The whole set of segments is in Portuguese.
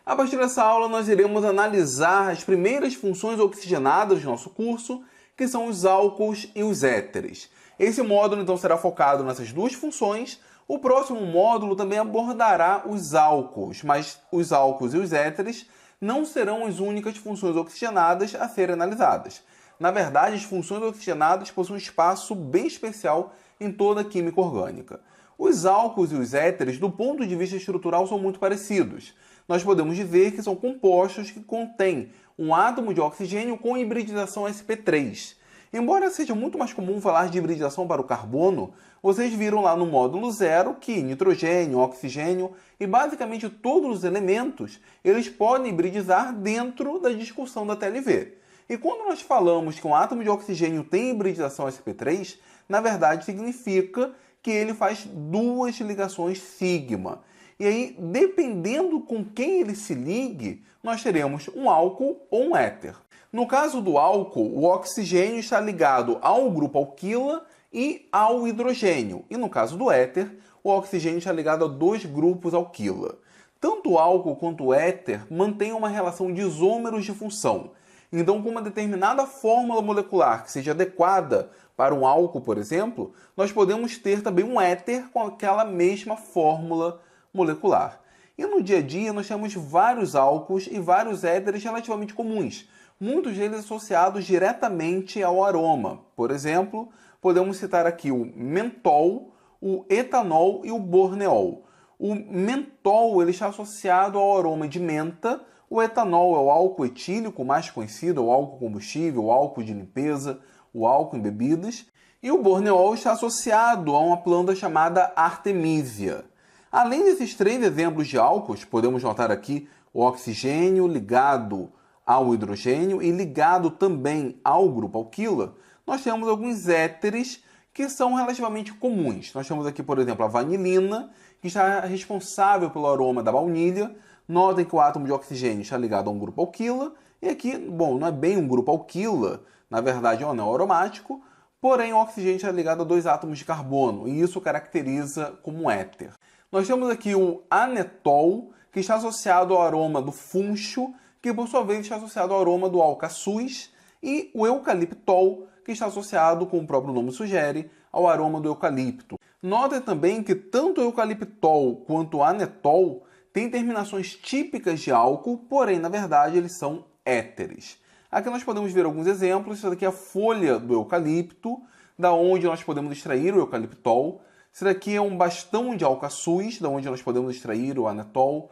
A partir dessa aula, nós iremos analisar as primeiras funções oxigenadas do nosso curso, que são os álcools e os éteres. Esse módulo, então, será focado nessas duas funções. O próximo módulo também abordará os álcools, mas os álcools e os éteres não serão as únicas funções oxigenadas a serem analisadas. Na verdade, as funções oxigenadas possuem um espaço bem especial em toda a química orgânica. Os álcools e os éteres, do ponto de vista estrutural, são muito parecidos. Nós podemos dizer que são compostos que contêm um átomo de oxigênio com hibridização sp3. Embora seja muito mais comum falar de hibridização para o carbono, vocês viram lá no módulo 0 que nitrogênio, oxigênio e basicamente todos os elementos eles podem hibridizar dentro da discussão da TLV. E quando nós falamos que um átomo de oxigênio tem hibridização sp3, na verdade significa que ele faz duas ligações sigma. E aí, dependendo com quem ele se ligue, nós teremos um álcool ou um éter. No caso do álcool, o oxigênio está ligado ao grupo alquila e ao hidrogênio. E no caso do éter, o oxigênio está ligado a dois grupos alquila. Tanto o álcool quanto o éter mantêm uma relação de isômeros de função. Então, com uma determinada fórmula molecular que seja adequada para um álcool, por exemplo, nós podemos ter também um éter com aquela mesma fórmula molecular. E no dia a dia nós temos vários álcools e vários éteres relativamente comuns, muitos deles associados diretamente ao aroma. Por exemplo, podemos citar aqui o mentol, o etanol e o borneol. O mentol ele está associado ao aroma de menta, o etanol é o álcool etílico mais conhecido, é o álcool combustível, o álcool de limpeza, o álcool em bebidas, e o borneol está associado a uma planta chamada artemisia. Além desses três exemplos de álcools, podemos notar aqui o oxigênio ligado ao hidrogênio e ligado também ao grupo alquila, nós temos alguns éteres que são relativamente comuns. Nós temos aqui, por exemplo, a vanilina, que está responsável pelo aroma da baunilha. Notem que o átomo de oxigênio está ligado a um grupo alquila, e aqui, bom, não é bem um grupo alquila, na verdade é um anel aromático, porém o oxigênio está ligado a dois átomos de carbono, e isso caracteriza como um éter. Nós temos aqui o anetol, que está associado ao aroma do funcho, que por sua vez está associado ao aroma do alcaçuz, e o eucaliptol, que está associado, como o próprio nome sugere, ao aroma do eucalipto. Notem também que tanto o eucaliptol quanto o anetol têm terminações típicas de álcool, porém, na verdade, eles são éteres. Aqui nós podemos ver alguns exemplos. Isso daqui é a folha do eucalipto, da onde nós podemos extrair o eucaliptol. Isso daqui é um bastão de alcaçuz, da onde nós podemos extrair o anetol.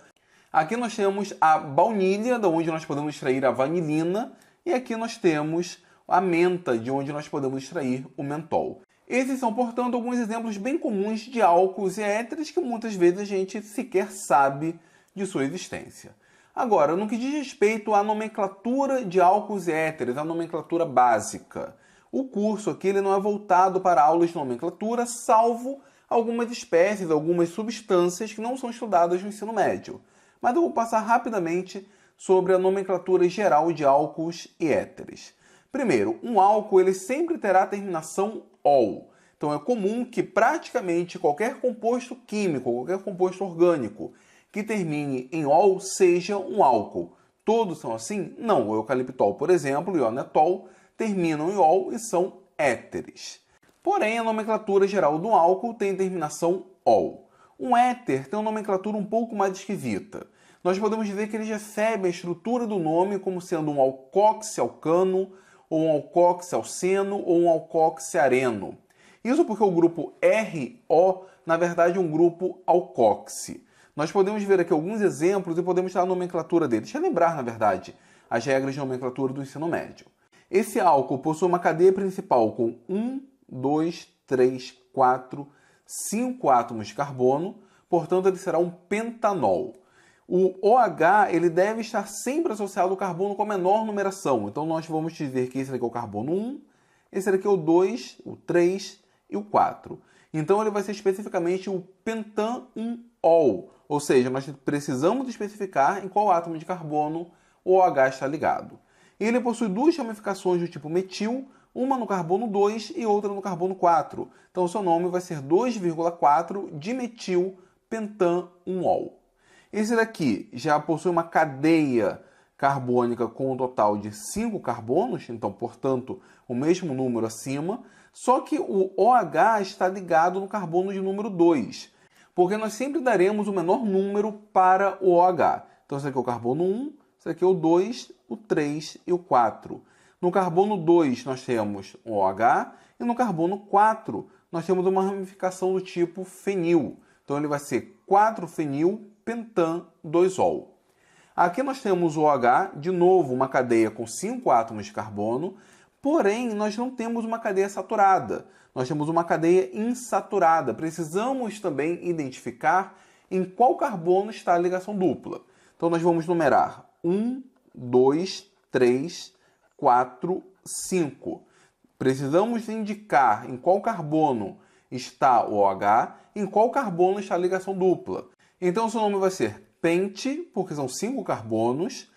Aqui nós temos a baunilha, da onde nós podemos extrair a vanilina. E aqui nós temos a menta, de onde nós podemos extrair o mentol. Esses são, portanto, alguns exemplos bem comuns de álcools e éteres que muitas vezes a gente sequer sabe de sua existência. Agora, no que diz respeito à nomenclatura de álcools e éteres, a nomenclatura básica, o curso aqui ele não é voltado para aulas de nomenclatura, salvo algumas espécies, algumas substâncias que não são estudadas no ensino médio. Mas eu vou passar rapidamente sobre a nomenclatura geral de álcools e éteres. Primeiro, um álcool ele sempre terá a terminação ol. Então é comum que praticamente qualquer composto químico, qualquer composto orgânico que termine em ol seja um álcool. Todos são assim? Não. O eucaliptol, por exemplo, e o anetol terminam em ol e são éteres. Porém, a nomenclatura geral do álcool tem terminação ol. Um éter tem uma nomenclatura um pouco mais esquisita. Nós podemos dizer que ele recebe a estrutura do nome como sendo um alcoxialcano, ou um alcoxialceno, ou um alcoxiareno. Isso porque o grupo RO, na verdade, é um grupo alcoxi. Nós podemos ver aqui alguns exemplos e podemos dar a nomenclatura dele. Deixa eu lembrar, na verdade, as regras de nomenclatura do ensino médio. Esse álcool possui uma cadeia principal com 1, 2, 3, 4, 5 átomos de carbono, portanto ele será um pentanol. O OH ele deve estar sempre associado ao carbono com a menor numeração. Então nós vamos dizer que esse aqui é o carbono 1, esse aqui é o 2, o 3 e o 4. Então ele vai ser especificamente o pentanol, ou seja, nós precisamos especificar em qual átomo de carbono o OH está ligado. Ele possui duas ramificações do tipo metil, uma no carbono 2 e outra no carbono 4. Então o seu nome vai ser 2,4 dimetilpentanol. Esse daqui já possui uma cadeia carbônica com um total de 5 carbonos, então, portanto, o mesmo número acima, só que o OH está ligado no carbono de número 2, porque nós sempre daremos o menor número para o OH. Então, esse aqui é o carbono 1, esse aqui é o 2, o 3 e o 4. No carbono 2 nós temos o OH e no carbono 4 nós temos uma ramificação do tipo fenil. Então ele vai ser 4-fenil-pentan-2-ol. Aqui nós temos o OH, de novo uma cadeia com 5 átomos de carbono, porém nós não temos uma cadeia saturada. Nós temos uma cadeia insaturada. Precisamos também identificar em qual carbono está a ligação dupla. Então nós vamos numerar 1, 2, 3, 4, 5. Precisamos indicar em qual carbono está o OH, em qual carbono está a ligação dupla. Então, o seu nome vai ser pente, porque são 5 carbonos,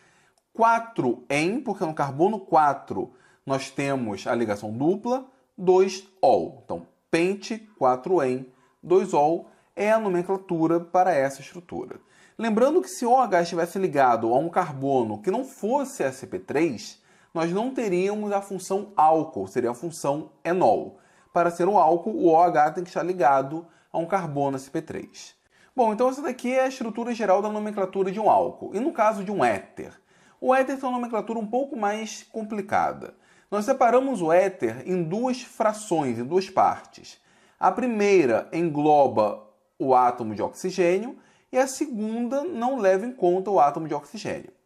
4-en, porque no carbono 4 nós temos a ligação dupla, 2-ol. Então, pente, 4-en, 2-ol é a nomenclatura para essa estrutura. Lembrando que se o OH estivesse ligado a um carbono que não fosse sp3, nós não teríamos a função álcool, seria a função enol. Para ser um álcool, o OH tem que estar ligado a um carbono sp3. Bom, então essa daqui é a estrutura geral da nomenclatura de um álcool. E no caso de um éter? O éter tem uma nomenclatura um pouco mais complicada. Nós separamos o éter em duas frações, em duas partes. A primeira engloba o átomo de oxigênio e a segunda não leva em conta o átomo de oxigênio.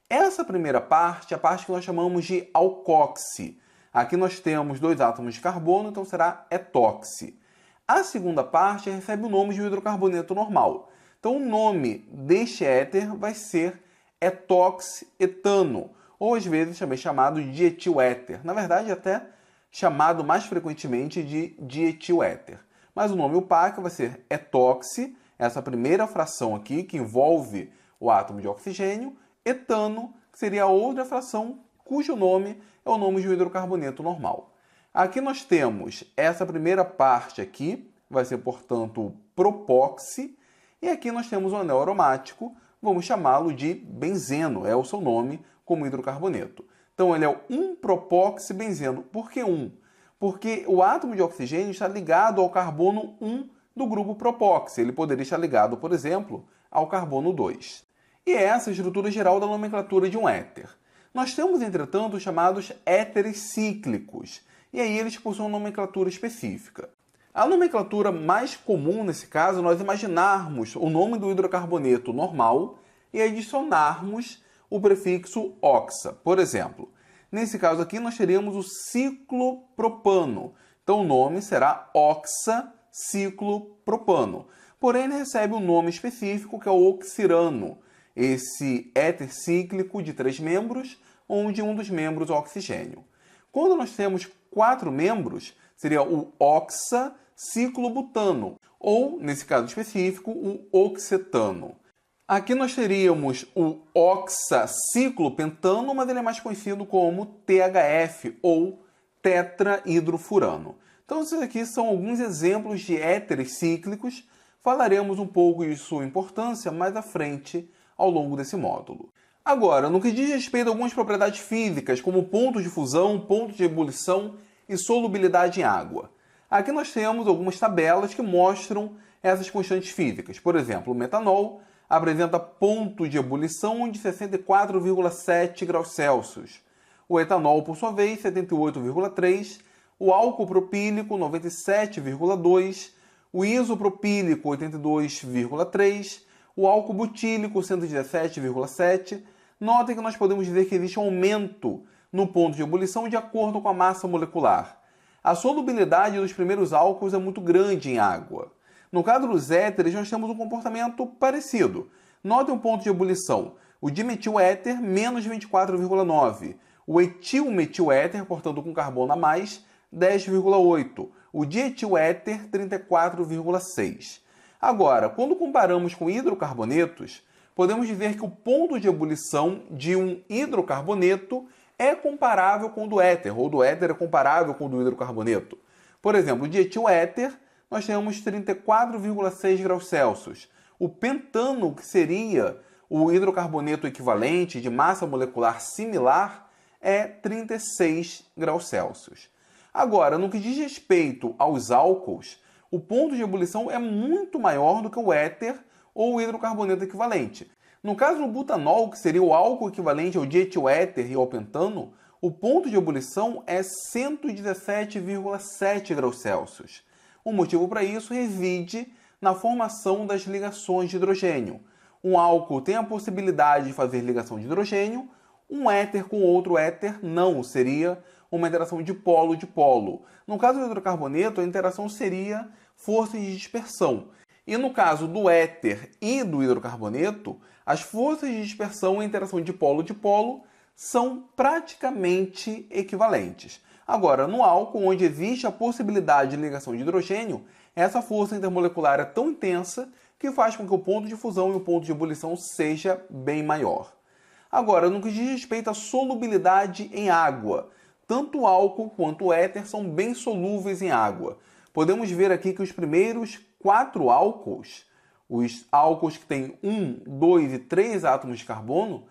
Essa primeira parte é a parte que nós chamamos de alcóxi. Aqui nós temos 2 átomos de carbono, então será etóxi. A segunda parte recebe o nome de um hidrocarboneto normal. Então o nome deste éter vai ser etoxetano, ou às vezes também chamado de dietiléter. Na verdade, até chamado mais frequentemente de dietiléter. Mas o nome UPAC vai ser etoxi, essa primeira fração aqui, que envolve o átomo de oxigênio, etano, que seria a outra fração cujo nome é o nome de um hidrocarboneto normal. Aqui nós temos essa primeira parte aqui, vai ser, portanto, propóxi, e aqui nós temos o anel aromático, vamos chamá-lo de benzeno, é o seu nome como hidrocarboneto. Então ele é o 1-propóxi-benzeno. Por que 1? Porque o átomo de oxigênio está ligado ao carbono 1 do grupo propóxi. Ele poderia estar ligado, por exemplo, ao carbono 2. E essa é a estrutura geral da nomenclatura de um éter. Nós temos, entretanto, os chamados éteres cíclicos, e aí eles possuem uma nomenclatura específica. A nomenclatura mais comum, nesse caso, é nós imaginarmos o nome do hidrocarboneto normal e adicionarmos o prefixo oxa. Por exemplo, nesse caso aqui nós teríamos o ciclopropano. Então o nome será oxaciclopropano. Porém, ele recebe um nome específico que é o oxirano, esse éter cíclico de 3 membros, onde um dos membros é o oxigênio. Quando nós temos 4 membros, seria o oxaciclobutano, ou, nesse caso específico, o oxetano. Aqui nós teríamos o oxaciclopentano, mas ele é mais conhecido como THF, ou tetrahidrofurano. Então, esses aqui são alguns exemplos de éteres cíclicos. Falaremos um pouco de sua importância mais à frente ao longo desse módulo. Agora, no que diz respeito a algumas propriedades físicas, como pontos de fusão, pontos de ebulição e solubilidade em água. Aqui nós temos algumas tabelas que mostram essas constantes físicas. Por exemplo, o metanol apresenta ponto de ebulição de 64,7 graus Celsius. O etanol, por sua vez, 78,3. O álcool propílico, 97,2. O isopropílico, 82,3. O álcool butílico, 117,7. Notem que nós podemos dizer que existe um aumento no ponto de ebulição de acordo com a massa molecular. A solubilidade dos primeiros álcools é muito grande em água. No caso dos éteres, nós temos um comportamento parecido. Notem o ponto de ebulição. O dimetiléter, menos 24,9. O etilmetiléter, portanto com carbono a mais, 10,8. O dietiléter, 34,6. Agora, quando comparamos com hidrocarbonetos, podemos dizer que o ponto de ebulição de um hidrocarboneto é comparável com o do éter, ou do éter é comparável com o do hidrocarboneto. Por exemplo, o dietiléter, nós temos 34,6 graus Celsius. O pentano, que seria o hidrocarboneto equivalente de massa molecular similar, é 36 graus Celsius. Agora, no que diz respeito aos álcools, o ponto de ebulição é muito maior do que o éter ou o hidrocarboneto equivalente. No caso do butanol, que seria o álcool equivalente ao dietiléter e ao pentano, o ponto de ebulição é 117,7 graus Celsius. O motivo para isso reside na formação das ligações de hidrogênio. Um álcool tem a possibilidade de fazer ligação de hidrogênio, um éter com outro éter não, seria uma interação de polo. No caso do hidrocarboneto, a interação seria força de dispersão. E no caso do éter e do hidrocarboneto, as forças de dispersão e interação de polo são praticamente equivalentes. Agora, no álcool, onde existe a possibilidade de ligação de hidrogênio, essa força intermolecular é tão intensa que faz com que o ponto de fusão e o ponto de ebulição seja bem maior. Agora, no que diz respeito à solubilidade em água, tanto o álcool quanto o éter são bem solúveis em água. Podemos ver aqui que os primeiros 4 álcools, os álcools que têm 1, 2 e 3 átomos de carbono,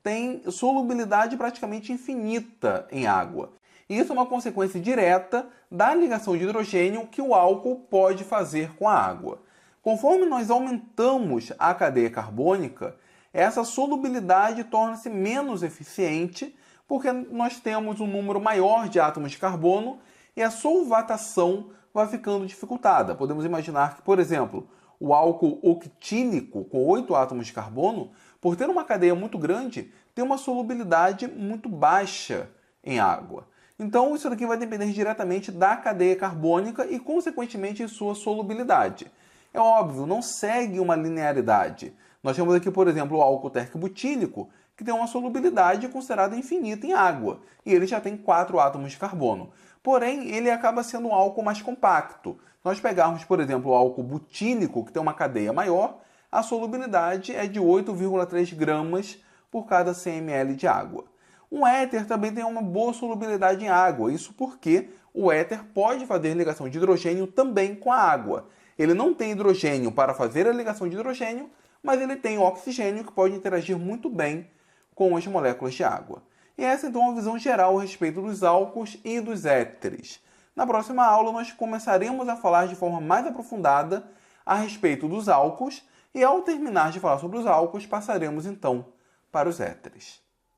têm solubilidade praticamente infinita em água. Isso é uma consequência direta da ligação de hidrogênio que o álcool pode fazer com a água. Conforme nós aumentamos a cadeia carbônica, essa solubilidade torna-se menos eficiente porque nós temos um número maior de átomos de carbono e a solvatação vai ficando dificultada. Podemos imaginar que, por exemplo, o álcool octílico com 8 átomos de carbono, por ter uma cadeia muito grande, tem uma solubilidade muito baixa em água. Então, isso daqui vai depender diretamente da cadeia carbônica e, consequentemente, de sua solubilidade. É óbvio, não segue uma linearidade. Nós temos aqui, por exemplo, o álcool térquico butílico, que tem uma solubilidade considerada infinita em água, e ele já tem 4 átomos de carbono. Porém, ele acaba sendo um álcool mais compacto. Se nós pegarmos, por exemplo, o álcool butílico, que tem uma cadeia maior, a solubilidade é de 8,3 gramas por cada 100 ml de água. Um éter também tem uma boa solubilidade em água, isso porque o éter pode fazer ligação de hidrogênio também com a água. Ele não tem hidrogênio para fazer a ligação de hidrogênio, mas ele tem oxigênio que pode interagir muito bem com as moléculas de água. E essa então é uma visão geral a respeito dos álcools e dos éteres. Na próxima aula nós começaremos a falar de forma mais aprofundada a respeito dos álcools e ao terminar de falar sobre os álcools passaremos então para os éteres.